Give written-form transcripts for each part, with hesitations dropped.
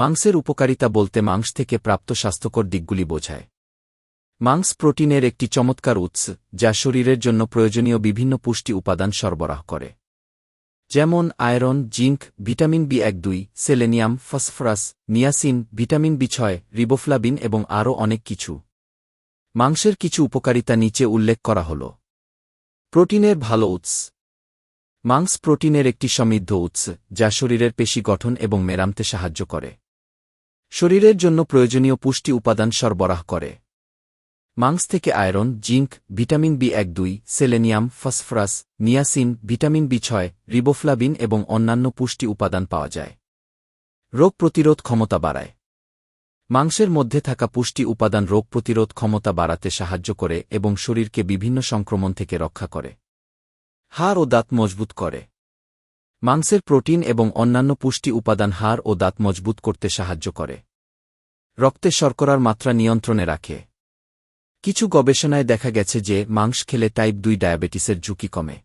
মাংসের উপকারিতা বলতে মাংস থেকে প্রাপ্ত স্বাস্থ্যকর দিকগুলি বোঝায়। মাংস প্রোটিনের একটি চমৎকার উৎস, যা শরীরের জন্য প্রয়োজনীয় বিভিন্ন পুষ্টি উপাদান সরবরাহ করে, যেমন আয়রন, জিঙ্ক, ভিটামিন বি1-2, সেলেনিয়াম, ফসফরাস, নিয়াসিন, ভিটামিন বি6, রিবোফ্লাভিন এবং আরও অনেক কিছু। মাংসের কিছু উপকারিতা নিচে উল্লেখ করা হল। প্রোটিনের ভালো উৎস। মাংস প্রোটিনের একটি সমৃদ্ধ উৎস, যা শরীরের পেশি গঠন এবং মেরামতে সাহায্য করে। শরীরের জন্য প্রয়োজনীয় পুষ্টি উপাদান সরবরাহ করে। মাংস থেকে আয়রন, জিঙ্ক, ভিটামিন বি1-2, সেলেনিয়াম, ফসফরাস, নিয়াসিন, ভিটামিন বি6, রিবোফ্লাভিন এবং অন্যান্য পুষ্টি উপাদান পাওয়া যায়। রোগ প্রতিরোধ ক্ষমতা বাড়ায়। মাংসের মধ্যে থাকা পুষ্টি উপাদান রোগ প্রতিরোধ ক্ষমতা বাড়াতে সাহায্য করে এবং শরীরকে বিভিন্ন সংক্রমণ থেকে রক্ষা করে। হাড় ও দাঁত মজবুত করে। মাংসের প্রোটিন এবং অন্যান্য পুষ্টি উপাদান হাড় ও দাঁত মজবুত করতে সাহায্য করে। রক্তে শর্করার মাত্রা নিয়ন্ত্রণে রাখে। কিছু গবেষণায় দেখা গেছে যে মাংস খেলে টাইপ 2 ডায়াবেটিসের ঝুঁকি কমে।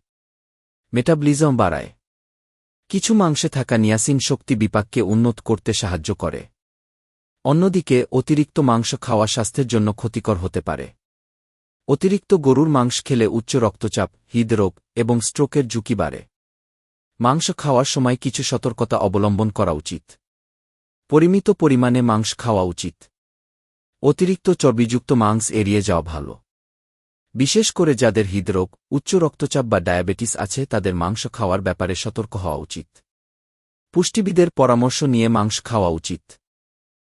মেটাবলিজম বাড়ায়। কিছু মাংসে থাকা নিয়াসিন শক্তি বিপাককে উন্নত করতে সাহায্য করে। অন্যদিকে অতিরিক্ত মাংস খাওয়া স্বাস্থ্যের জন্য ক্ষতিকর হতে পারে। অতিরিক্ত গরুর মাংস খেলে উচ্চ রক্তচাপ, হৃদরোগ এবং স্ট্রোকের ঝুঁকি বাড়ে। মাংস খাওয়ার সময় কিছু সতর্কতা অবলম্বন করা উচিত। পরিমিত পরিমাণে মাংস খাওয়া উচিত। অতিরিক্ত চর্বিযুক্ত মাংস এড়িয়ে যাওয়া ভালো। বিশেষ করে যাদের হৃদরোগ, উচ্চ রক্তচাপ বা ডায়াবেটিস আছে তাদের মাংস খাওয়ার ব্যাপারে সতর্ক হওয়া উচিত। পুষ্টিবিদের পরামর্শ নিয়ে মাংস খাওয়া উচিত।